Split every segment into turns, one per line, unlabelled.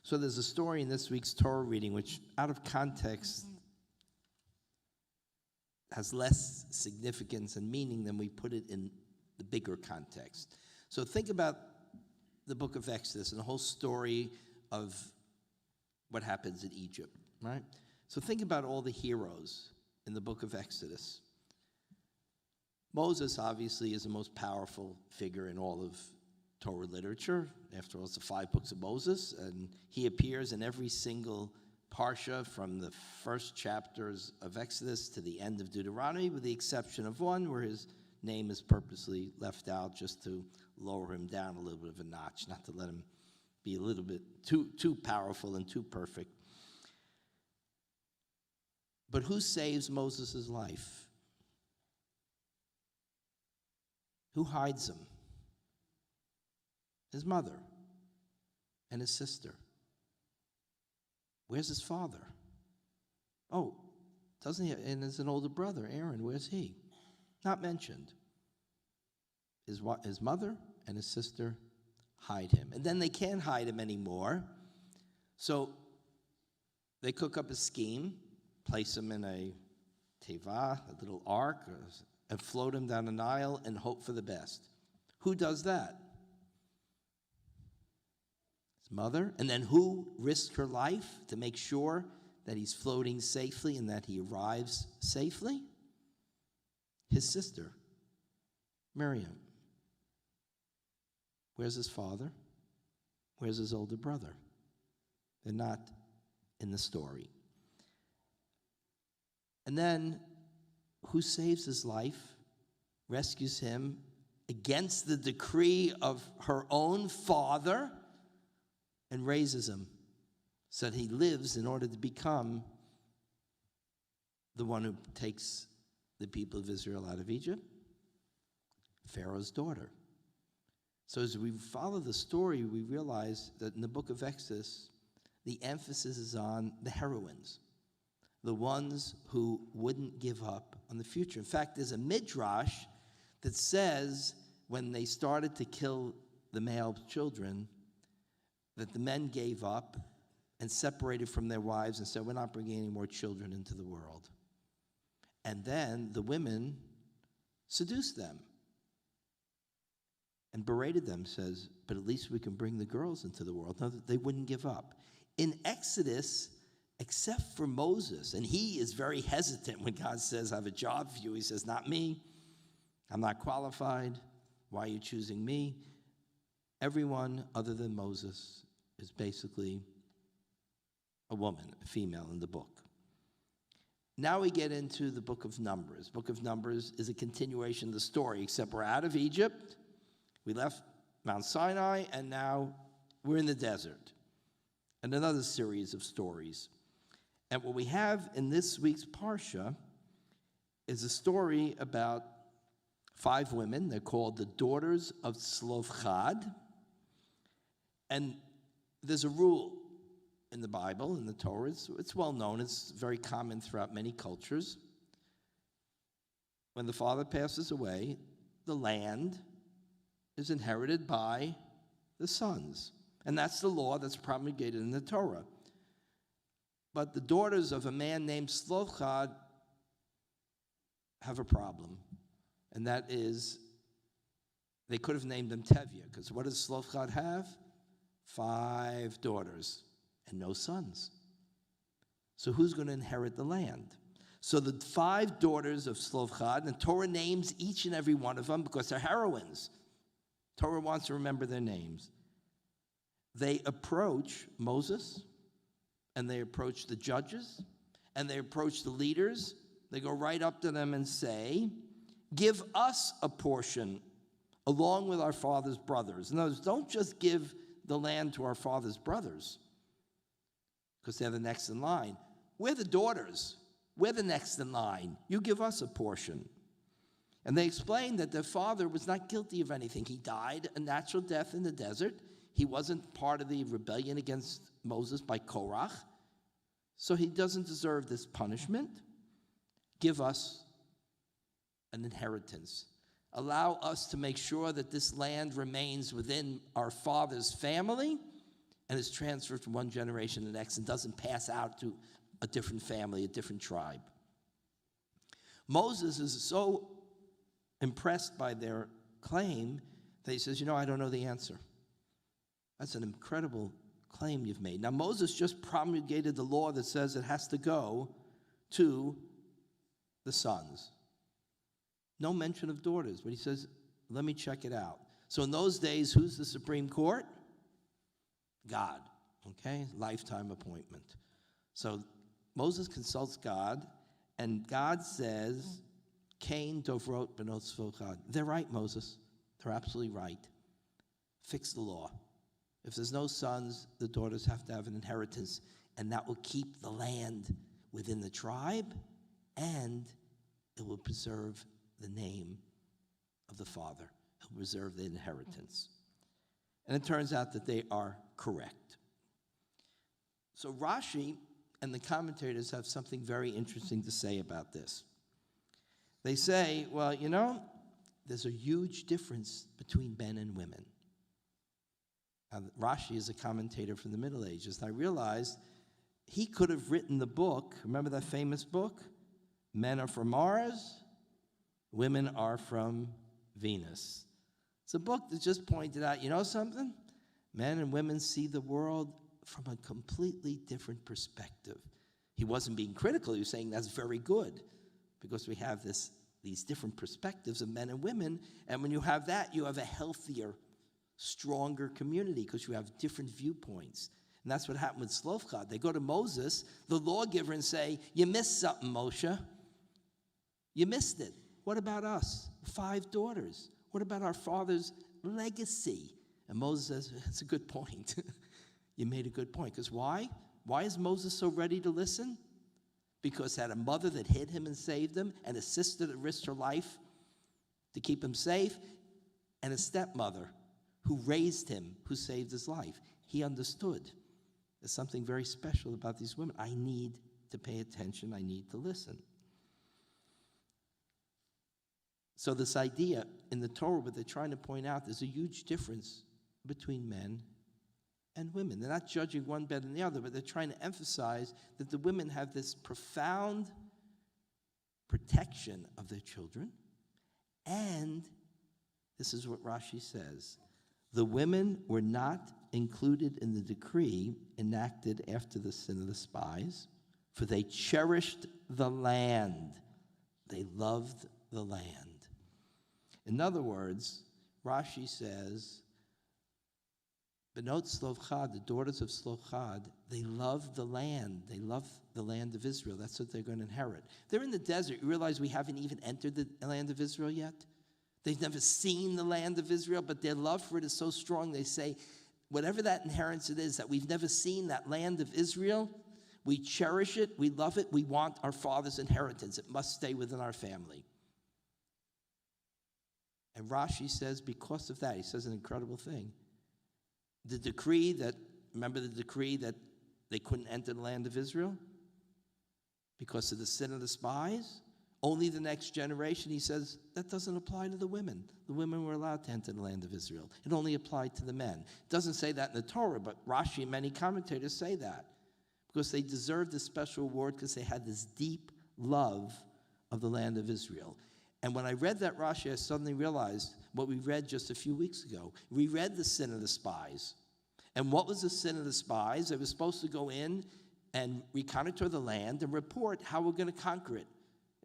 So there's a story in this week's Torah reading which, out of context, has less significance and meaning than we put it in the bigger context. So think about the book of Exodus and the whole story of what happens in Egypt, right? So think about all the heroes in the book of Exodus. Moses, obviously, is the most powerful figure in all of Torah literature. After all, it's the 5 books of Moses, and he appears in every single parsha from the first chapters of Exodus to the end of Deuteronomy, with the exception of one where his name is purposely left out just to lower him down a little bit of a notch, not to let him be a little bit too powerful and too perfect. But who saves Moses' life? Who hides him? His mother and his sister. Where's his father? Oh, doesn't he? And there's an older brother, Aaron. Where's he? Not mentioned. His mother and his sister hide him. And then they can't hide him anymore. So they cook up a scheme, place him in a teva, a little ark, and float him down the Nile and hope for the best. Who does that? His mother. And then who risked her life to make sure that he's floating safely and that he arrives safely? His sister, Miriam. Where's his father? Where's his older brother? They're not in the story. And then who saves his life, rescues him against the decree of her own father, and raises him so that he lives in order to become the one who takes the people of Israel out of Egypt? Pharaoh's daughter. So as we follow the story, we realize that in the book of Exodus, the emphasis is on the heroines, the ones who wouldn't give up on the future. In fact, there's a midrash that says when they started to kill the male children, that the men gave up and separated from their wives and said, we're not bringing any more children into the world. And then the women seduced them and berated them, says, but at least we can bring the girls into the world. No, they wouldn't give up. In Exodus, except for Moses, and he is very hesitant when God says, I have a job for you. He says, not me. I'm not qualified. Why are you choosing me? Everyone other than Moses is basically a woman, a female in the book. Now we get into the book of Numbers. Book of Numbers is a continuation of the story, except we're out of Egypt. We left Mount Sinai, and now we're in the desert. And another series of stories. And what we have in this week's Parsha is a story about 5 women. They're called the daughters of Tzlofchad. And there's a rule in the Bible, in the Torah. It's well known. It's very common throughout many cultures. When the father passes away, the land is inherited by the sons. And that's the law that's promulgated in the Torah. But the daughters of a man named Tzlofchad have a problem. And that is, they could have named them Tevye, because what does Tzlofchad have? 5 daughters and no sons. So who's going to inherit the land? So the 5 daughters of Tzlofchad, and the Torah names each and every one of them because they're heroines. Torah wants to remember their names. They approach Moses, and they approach the judges, and they approach the leaders. They go right up to them and say, give us a portion along with our father's brothers. In other words, don't just give the land to our father's brothers because they're the next in line. We're the daughters. We're the next in line. You give us a portion. And they explained that their father was not guilty of anything. He died a natural death in the desert. He wasn't part of the rebellion against Moses by Korach. So he doesn't deserve this punishment. Give us an inheritance. Allow us to make sure that this land remains within our father's family, and is transferred from one generation to the next and doesn't pass out to a different family, a different tribe. Moses is so impressed by their claim that he says, I don't know the answer. That's an incredible claim you've made. Now, Moses just promulgated the law that says it has to go to the sons. No mention of daughters, but he says, let me check it out. So in those days, who's the Supreme Court? God, okay? Lifetime appointment. So Moses consults God, and God says, Cain dovrot benot tzvochad. They're right, Moses. They're absolutely right. Fix the law. If there's no sons, the daughters have to have an inheritance, and that will keep the land within the tribe, and it will preserve the name of the father. It will preserve the inheritance. And it turns out that they are correct. So Rashi and the commentators have something very interesting to say about this. They say, well, there's a huge difference between men and women. Rashi is a commentator from the Middle Ages, and I realized he could have written the book. Remember that famous book? Men are from Mars, women are from Venus. It's a book that just pointed out, something? Men and women see the world from a completely different perspective. He wasn't being critical. He was saying that's very good because we have these different perspectives of men and women, and when you have that, you have a healthier, stronger community because you have different viewpoints. And that's what happened with Tzlofchad. They go to Moses, the lawgiver, and say, you missed something, Moshe. You missed it. What about us? 5 daughters. What about our father's legacy? And Moses says, that's a good point. You made a good point. Because why? Why is Moses so ready to listen? Because he had a mother that hid him and saved him, and a sister that risked her life to keep him safe, and a stepmother who raised him, who saved his life. He understood. There's something very special about these women. I need to pay attention. I need to listen. So this idea in the Torah, what they're trying to point out, there's a huge difference between men and women. They're not judging one better than the other, but they're trying to emphasize that the women have this profound protection of their children. And this is what Rashi says. The women were not included in the decree enacted after the sin of the spies, for they cherished the land. They loved the land. In other words, Rashi says, Benot Tzlofchad, the daughters of Tzlofchad, they love the land. They love the land of Israel. That's what they're going to inherit. They're in the desert. You realize we haven't even entered the land of Israel yet? They've never seen the land of Israel, but their love for it is so strong, they say, whatever that inheritance it is, that we've never seen that land of Israel, we cherish it, we love it, we want our father's inheritance. It must stay within our family. And Rashi says, because of that, he says an incredible thing. Remember the decree that they couldn't enter the land of Israel? Because of the sin of the spies? Only the next generation, he says, that doesn't apply to the women. The women were allowed to enter the land of Israel. It only applied to the men. It doesn't say that in the Torah, but Rashi and many commentators say that. Because they deserved a special award because they had this deep love of the land of Israel. And when I read that Rashi, I suddenly realized what we read just a few weeks ago. We read the sin of the spies. And what was the sin of the spies? They were supposed to go in and reconnoiter the land and report how we're going to conquer it.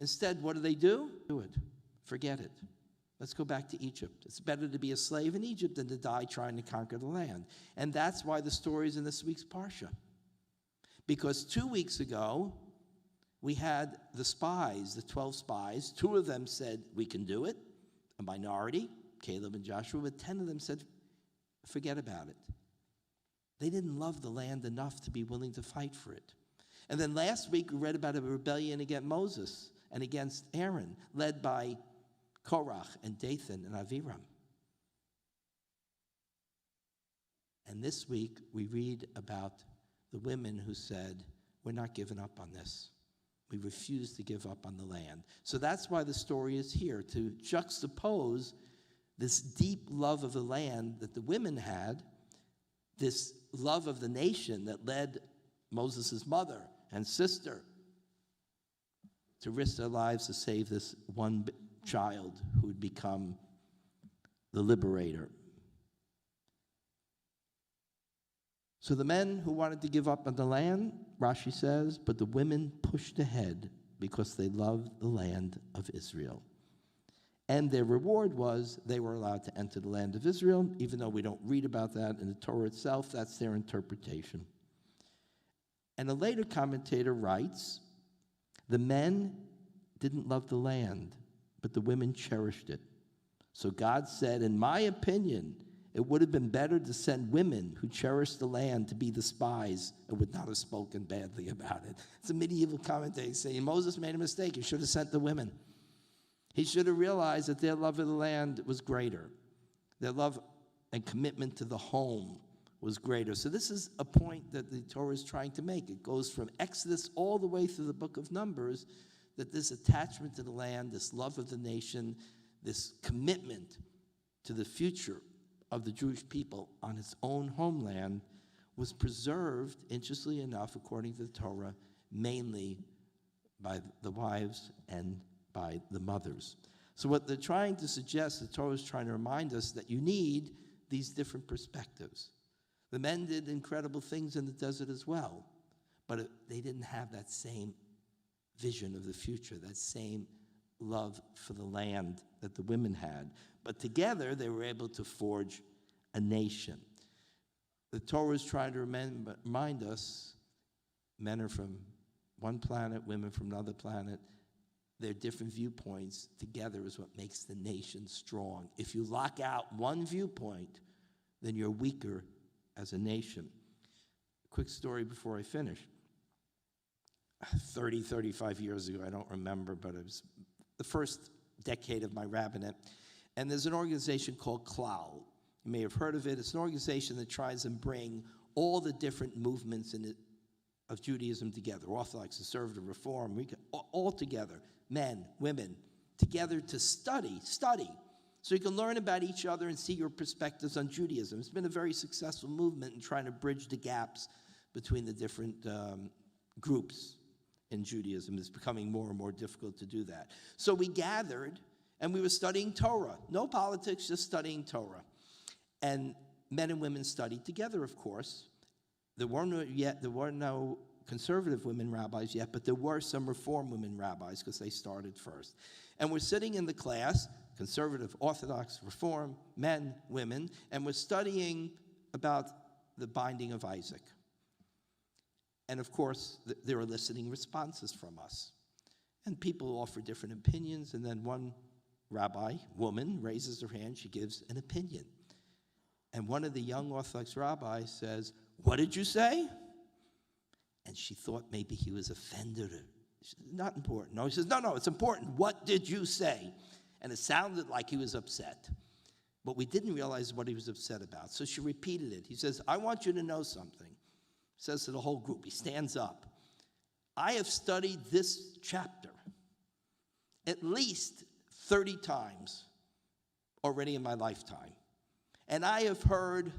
Instead, what do? Do it. Forget it. Let's go back to Egypt. It's better to be a slave in Egypt than to die trying to conquer the land. And that's why the story is in this week's Parsha. Because 2 weeks ago, we had the spies, the 12 spies. 2 of them said, we can do it, a minority, Caleb and Joshua, but 10 of them said, forget about it. They didn't love the land enough to be willing to fight for it. And then last week, we read about a rebellion against Moses and against Aaron, led by Korach and Dathan and Aviram. And this week, we read about the women who said, we're not giving up on this. We refuse to give up on the land. So that's why the story is here, to juxtapose this deep love of the land that the women had, this love of the nation that led Moses' mother and sister to risk their lives to save this one child who would become the liberator. So the men who wanted to give up on the land, Rashi says, but the women pushed ahead because they loved the land of Israel. And their reward was they were allowed to enter the land of Israel, even though we don't read about that in the Torah itself. That's their interpretation. And a later commentator writes, the men didn't love the land, but the women cherished it. So God said, in my opinion, it would have been better to send women who cherished the land to be the spies and would not have spoken badly about it. It's a medieval commentator saying Moses made a mistake. He should have sent the women. He should have realized that their love of the land was greater. Their love and commitment to the home was greater. So this is a point that the Torah is trying to make. It goes from Exodus all the way through the book of Numbers, that this attachment to the land, this love of the nation, this commitment to the future of the Jewish people on its own homeland was preserved, interestingly enough, according to the Torah, mainly by the wives and by the mothers. So what they're trying to suggest, the Torah is trying to remind us that you need these different perspectives. The men did incredible things in the desert as well, but they didn't have that same vision of the future, that same love for the land that the women had. But together, they were able to forge a nation. The Torah is trying to remind us, men are from one planet, women from another planet. Their different viewpoints together is what makes the nation strong. If you lock out one viewpoint, then you're weaker as a nation. Quick story before I finish. 35 years ago, I don't remember, but it was the first decade of my rabbinate. And there's an organization called Klal. You may have heard of it. It's an organization that tries and bring all the different movements of Judaism together, Orthodox, Conservative, Reform, all together, men, women, together to study, so you can learn about each other and see your perspectives on Judaism. It's been a very successful movement in trying to bridge the gaps between the different groups in Judaism. It's becoming more and more difficult to do that. So we gathered, and we were studying Torah. No politics, just studying Torah. And men and women studied together, of course. There were no conservative women rabbis yet, but there were some Reform women rabbis because they started first. And we're sitting in the class, conservative, Orthodox, Reform, men, women, and we're studying about the binding of Isaac. And of course, they're eliciting responses from us. And people offer different opinions, and then one rabbi, woman, raises her hand, she gives an opinion. And one of the young Orthodox rabbis says, "What did you say?" And she thought maybe he was offended. She said, "Not important." No, he says, no, it's important. "What did you say?" And it sounded like he was upset. But we didn't realize what he was upset about. So she repeated it. He says, "I want you to know something." He says to the whole group, he stands up. "I have studied this chapter at least 30 times already in my lifetime. And I have heard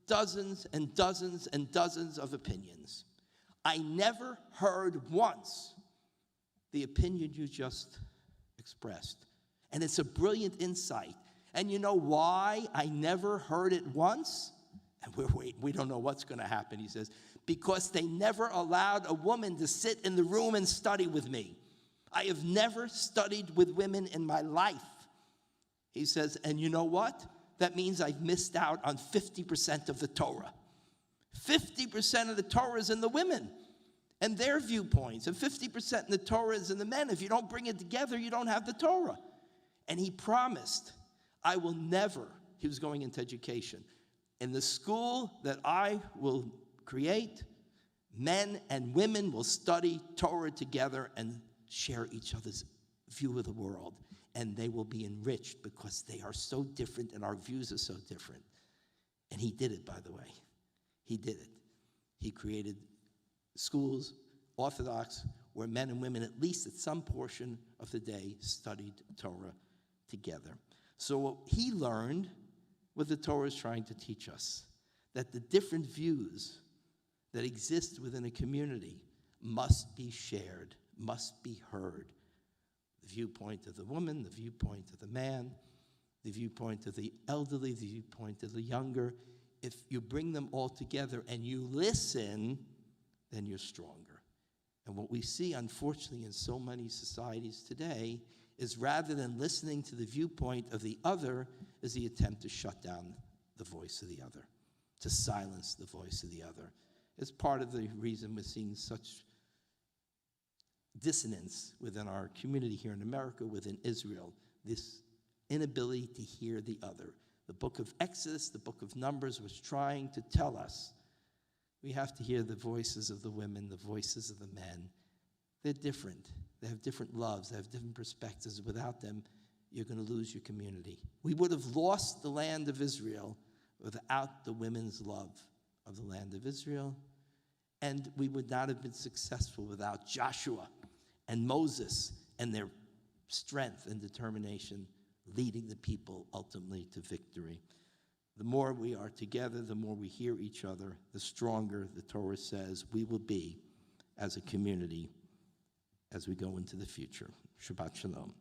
dozens and dozens and dozens of opinions. I never heard once the opinion you just expressed. And it's a brilliant insight. And you know why I never heard it once?" And we're waiting. We don't know what's going to happen. He says, "Because they never allowed a woman to sit in the room and study with me. I have never studied with women in my life." He says, "And you know what? That means I've missed out on 50% of the Torah. 50% of the Torah is in the women and their viewpoints, and 50% in the Torah is in the men. If you don't bring it together, you don't have the Torah." And he promised, "I will never," he was going into education, "in the school that I will create, men and women will study Torah together and share each other's view of the world. And they will be enriched because they are so different and our views are so different." And he did it, by the way. He did it. He created schools, Orthodox, where men and women, at least at some portion of the day, studied Torah together. So what he learned, what the Torah is trying to teach us, that the different views that exist within a community must be shared, must be heard. The viewpoint of the woman, the viewpoint of the man, the viewpoint of the elderly, the viewpoint of the younger. If you bring them all together and you listen, then you're stronger. And what we see, unfortunately, in so many societies today is rather than listening to the viewpoint of the other, is the attempt to shut down the voice of the other, to silence the voice of the other. It's part of the reason we're seeing such dissonance within our community here in America, within Israel, this inability to hear the other. The book of Exodus, the book of Numbers was trying to tell us we have to hear the voices of the women, the voices of the men. They're different. They have different loves. They have different perspectives. Without them, you're going to lose your community. We would have lost the land of Israel without the women's love of the land of Israel. And we would not have been successful without Joshua and Moses and their strength and determination leading the people ultimately to victory. The more we are together, the more we hear each other, the stronger, the Torah says, we will be as a community as we go into the future. Shabbat Shalom.